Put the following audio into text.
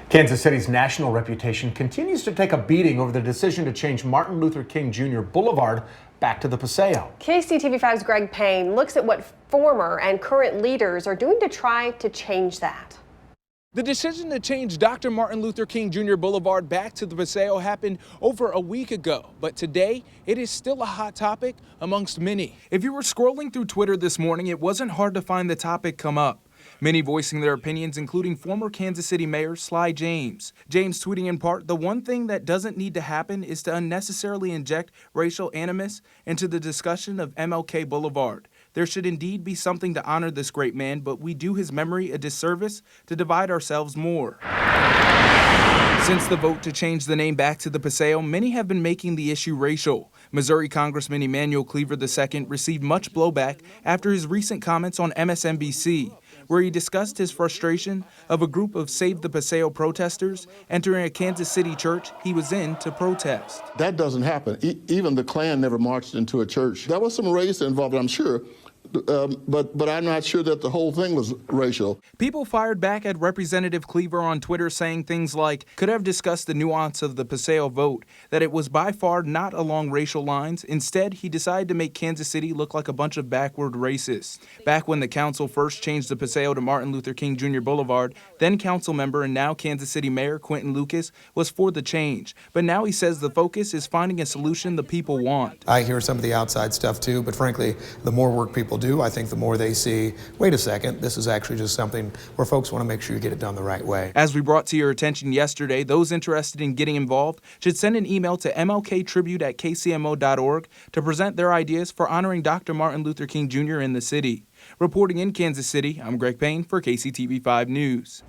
Kansas City's national reputation continues to take a beating over the decision to change Martin Luther King Jr. Boulevard back to the Paseo. KCTV5's Greg Payne looks at what former and current leaders are doing to try to change that. The decision to change Dr. Martin Luther King Jr. Boulevard back to the Paseo happened over a week ago, but today it is still a hot topic amongst many. If you were scrolling through Twitter this morning, it wasn't hard to find the topic come up. Many voicing their opinions, including former Kansas City Mayor Sly James. James tweeting in part, "The one thing that doesn't need to happen is to unnecessarily inject racial animus into the discussion of MLK Boulevard. There should indeed be something to honor this great man, but we do his memory a disservice to divide ourselves more." Since the vote to change the name back to the Paseo, many have been making the issue racial. Missouri Congressman Emanuel Cleaver II received much blowback after his recent comments on MSNBC, where he discussed his frustration of a group of Save the Paseo protesters entering a Kansas City church he was in to protest. That doesn't happen. Even the Klan never marched into a church. There was some race involved, I'm sure. But I'm not sure that the whole thing was racial. People fired back at Representative Cleaver on Twitter saying things like, could have discussed the nuance of the Paseo vote, that it was by far not along racial lines. Instead, he decided to make Kansas City look like a bunch of backward racists. Back when the council first changed the Paseo to Martin Luther King Jr. Boulevard, then council member and now Kansas City Mayor Quentin Lucas was for the change. But now he says the focus is finding a solution the people want. I hear some of the outside stuff too, but frankly, the more work people do, I think the more they see, wait a second, this is actually just something where folks want to make sure you get it done the right way. As we brought to your attention yesterday, those interested in getting involved should send an email to mlktribute@kcmo.org to present their ideas for honoring Dr. Martin Luther King Jr. in the city. Reporting in Kansas City, I'm Greg Payne for KCTV5 News.